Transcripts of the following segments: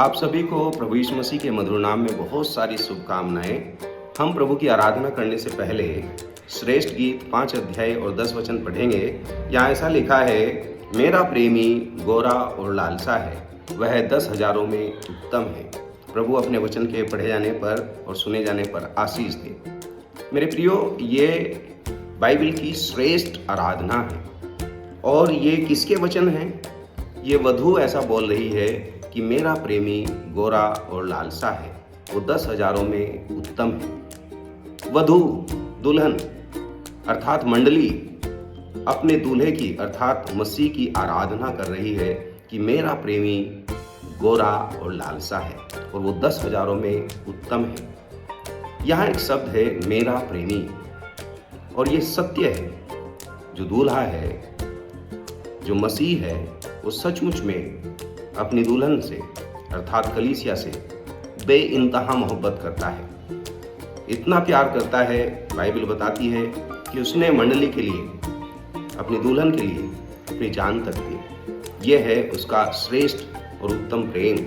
आप सभी को प्रभु यीशु मसीह के मधुर नाम में बहुत सारी शुभकामनाएं। हम प्रभु की आराधना करने से पहले श्रेष्ठ गीत 5 अध्याय और 10 वचन पढ़ेंगे। यहाँ ऐसा लिखा है, मेरा प्रेमी गोरा और लालसा है, वह 10,000 में उत्तम है। प्रभु अपने वचन के पढ़े जाने पर और सुने जाने पर आशीष दे। मेरे प्रियो, ये बाइबल की श्रेष्ठ आराधना है और ये किसके वचन हैं? ये वधू ऐसा बोल रही है कि मेरा प्रेमी गोरा और लालसा है, वो 10,000 में उत्तम है। वधू, दुल्हन अर्थात मंडली अपने दूल्हे की अर्थात मसीह की आराधना कर रही है कि मेरा प्रेमी गोरा और लालसा है और वो 10,000 में उत्तम है। यहाँ एक शब्द है मेरा प्रेमी, और ये सत्य है। जो दूल्हा है, जो मसीह है, वो सचमुच में अपनी दुल्हन से अर्थात कलीसिया से बेइंतहा मोहब्बत करता है। इतना प्यार करता है, बाइबल बताती है कि उसने मंडली के लिए, अपनी दुल्हन के लिए अपनी जान तक दी। यह है उसका श्रेष्ठ और उत्तम प्रेम।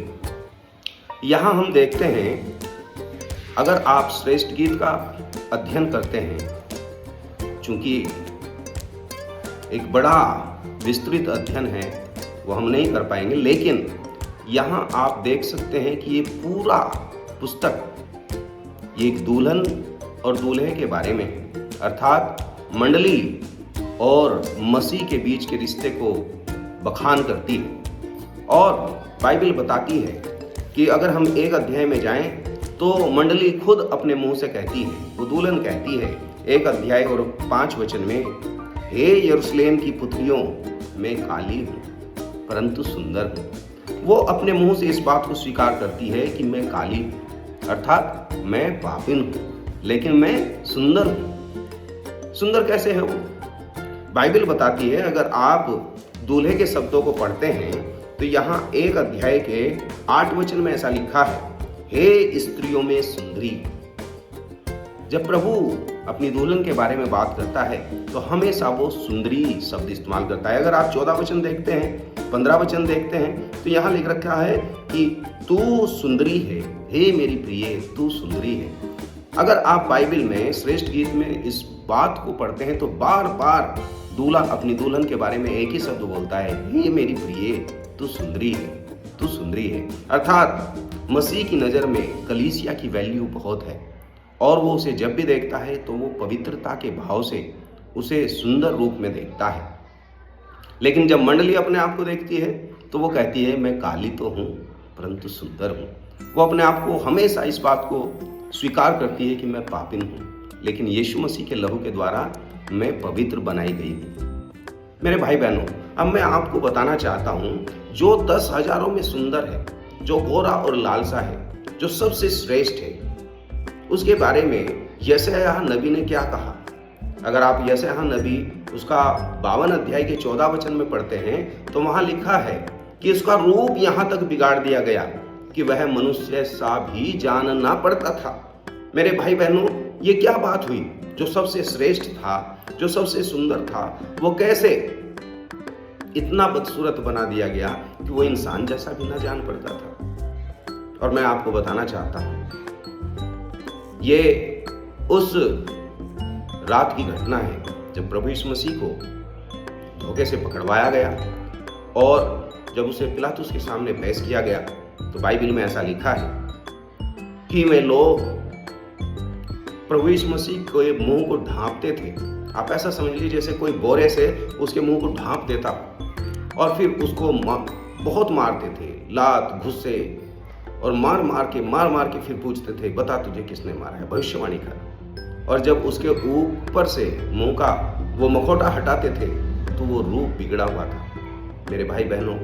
यहाँ हम देखते हैं, अगर आप श्रेष्ठ गीत का अध्ययन करते हैं, चूंकि एक बड़ा विस्तृत अध्ययन है, वो हम नहीं कर पाएंगे, लेकिन यहाँ आप देख सकते हैं कि ये पूरा पुस्तक ये एक दुल्हन और दूल्हे के बारे में है, अर्थात मंडली और मसीह के बीच के रिश्ते को बखान करती है। और बाइबल बताती है कि अगर हम एक अध्याय में जाएं तो मंडली खुद अपने मुंह से कहती है, वो दुल्हन कहती है 1 अध्याय और 5 वचन में, हे यरूशलेम की पुत्रियों, मैं काली हूँ परंतु सुंदर हूँ। वो अपने मुंह से इस बात को स्वीकार करती है कि मैं काली हूँ, अर्थात मैं पापिन हूँ, लेकिन मैं सुंदर हूँ। सुंदर कैसे है वो? बाइबल बताती है, अगर आप दूल्हे के शब्दों को पढ़ते हैं तो यहाँ 1 अध्याय के 8 वचन में ऐसा लिखा है, हे स्त्रियों में सुंदरी। जब प्रभु अपनी दुल्हन के बारे में बात करता है तो हमेशा वो सुंदरी शब्द इस्तेमाल करता है। अगर आप 14 वचन देखते हैं, 15 वचन देखते हैं, तो यहाँ लिख रखा है कि तू सुंदरी है, हे मेरी प्रिय, तू सुंदरी है। अगर आप बाइबल में श्रेष्ठ गीत में इस बात को पढ़ते हैं तो बार बार दूल्हा अपनी दुल्हन के बारे में एक ही शब्द बोलता है, हे मेरी प्रिय, तू सुंदरी है, तू सुंदरी है। अर्थात मसीह की नज़र में कलीसिया की वैल्यू बहुत है और वो उसे जब भी देखता है तो वो पवित्रता के भाव से उसे सुंदर रूप में देखता है। लेकिन जब मंडली अपने आप को देखती है तो वो कहती है, मैं काली तो हूँ परंतु सुंदर हूँ। वो अपने आप को हमेशा इस बात को स्वीकार करती है कि मैं पापिन हूँ, लेकिन यीशु मसीह के लहू के द्वारा मैं पवित्र बनाई गई हूँ। मेरे भाई बहनों, अब मैं आपको बताना चाहता हूँ, जो 10,000 में सुंदर है, जो गोरा और लालसा है, जो सबसे श्रेष्ठ है, उसके बारे में यशायाह नबी ने क्या कहा। अगर आप यशायाह नबी उसका 52 अध्याय के 14 वचन में पढ़ते हैं तो वहां लिखा है कि उसका रूप यहाँ तक बिगाड़ दिया गया कि वह मनुष्य सा भी जान ना पड़ता था। मेरे भाई बहनों, ये क्या बात हुई? जो सबसे श्रेष्ठ था, जो सबसे सुंदर था, वो कैसे इतना बदसूरत बना दिया गया कि वो इंसान जैसा भी ना जान पड़ता था। और मैं आपको बताना चाहता हूँ, ये उस रात की घटना है जब प्रभु यीशु मसीह को धोखे से पकड़वाया गया और जब उसे पिलातुस के सामने पेश किया गया तो बाइबल में ऐसा लिखा है कि वे लोग प्रभु यीशु मसीह के मुंह को ढांपते थे। आप ऐसा समझ लीजिए जैसे कोई बोरे से उसके मुंह को ढांप देता और फिर उसको बहुत मारते थे, लात, घुस्से, और मार मार के फिर पूछते थे, बता तुझे किसने मारा है, भविष्यवाणी कर। और जब उसके ऊपर से मुंह का वो मखौटा हटाते थे तो वो रूप बिगड़ा हुआ था। मेरे भाई बहनों,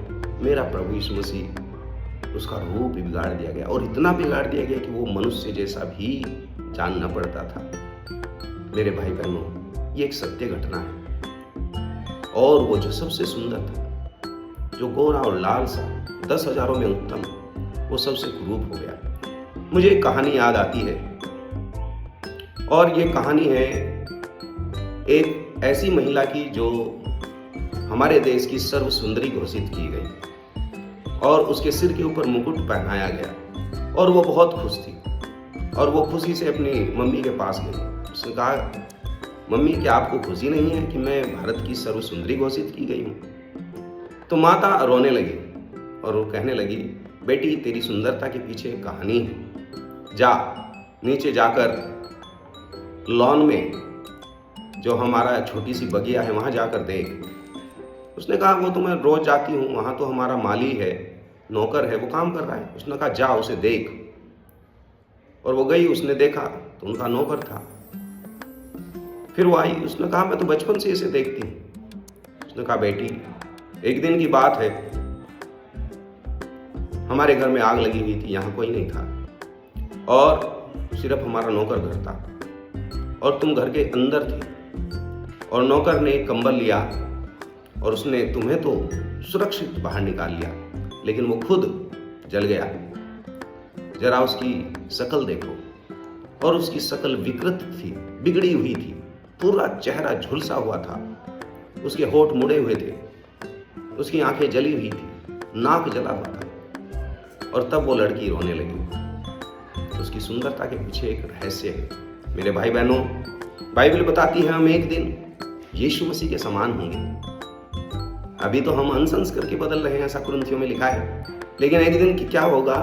मेरा प्रभु यीशु मसीह, उसका रूप भी बिगाड़ दिया गया और इतना बिगाड़ दिया गया कि वो मनुष्य जैसा भी जानना पड़ता था। मेरे भाई बहनों, ये एक सत्य घटना है। और वो जो सबसे सुंदर था, जो गोरा और लाल सा, 10,000 में उत्तम, वो सबसे कुरूप हो गया। मुझे एक कहानी याद आती है और ये कहानी है एक ऐसी महिला की जो हमारे देश की सर्व सुंदरी घोषित की गई। और उसके सिर के ऊपर मुकुट पहनाया गया और वो बहुत खुश थी और वो खुशी से अपनी मम्मी के पास गई। उसने कहा, मम्मी क्या आपको खुशी नहीं है कि मैं भारत की सर्वसुंदरी घोषित की गई हूँ? तो माता रोने लगी और वो कहने लगी, बेटी तेरी सुंदरता के पीछे एक कहानी है, जा नीचे जाकर लॉन में जो हमारा छोटी सी बगिया है वहाँ जाकर देख। उसने कहा, वो तो मैं रोज जाती हूँ, वहाँ तो हमारा माली है, नौकर है, वो काम कर रहा है। उसने कहा, जा उसे देख। और वो गई, उसने देखा तो उनका नौकर था। फिर वो आई, उसने कहा, मैं तो बचपन से इसे देखती हूँ। उसने कहा, बेटी एक दिन की बात है, हमारे घर में आग लगी हुई थी, यहाँ कोई नहीं था और सिर्फ हमारा नौकर घर था और तुम घर के अंदर थे और नौकर ने एक कंबल लिया और उसने तुम्हें तो सुरक्षित बाहर निकाल लिया, लेकिन वो खुद जल गया। जरा उसकी शक्ल देखो। और उसकी शक्ल विकृत थी, बिगड़ी हुई थी, पूरा चेहरा झुलसा हुआ था, उसके होंठ मुड़े हुए थे, उसकी आंखें जली हुई थी, नाक जला हुआ था। और तब वो लड़की रोने लगी। तो उसकी सुंदरता के पीछे एक रहस्य है। मेरे भाई बहनों, बाइबल बताती है हम एक दिन यीशु मसीह के समान होंगे। अभी तो हम अनसंस्कार के बदल रहे हैं, ऐसा कुरिन्थियों में लिखा है, लेकिन एक दिन क्या होगा?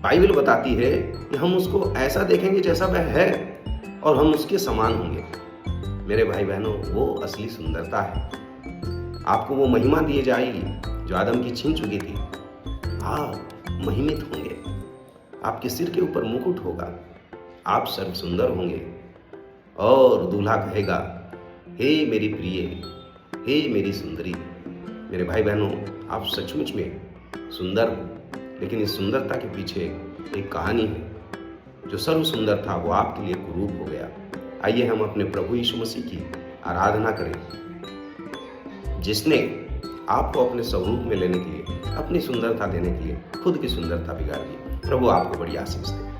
बाइबल बताती है कि हम उसको ऐसा देखेंगे जैसा वह है और हम उसके समान होंगे। मेरे भाई बहनों, वो असली सुंदरता है। आपको वो महिमा दी जाएगी जो आदम की छीन चुकी थी। आप महिमित होंगे, आपके सिर के ऊपर मुकुट होगा, आप सर्व सुंदर होंगे और दूल्हा कहेगा, हे मेरी प्रिय, हे मेरी सुंदरी। मेरे भाई बहनों, आप सचमुच में सुंदर हो, लेकिन इस सुंदरता के पीछे एक कहानी है। जो सर्व सुंदर था वो आपके लिए कुरूप हो गया। आइए हम अपने प्रभु यीशु मसीह की आराधना करें, जिसने आपको अपने स्वरूप में लेने के लिए, अपनी सुंदरता देने के लिए खुद की सुंदरता बिगाड़ दी। प्रभु आपको बड़ी आशीष दे।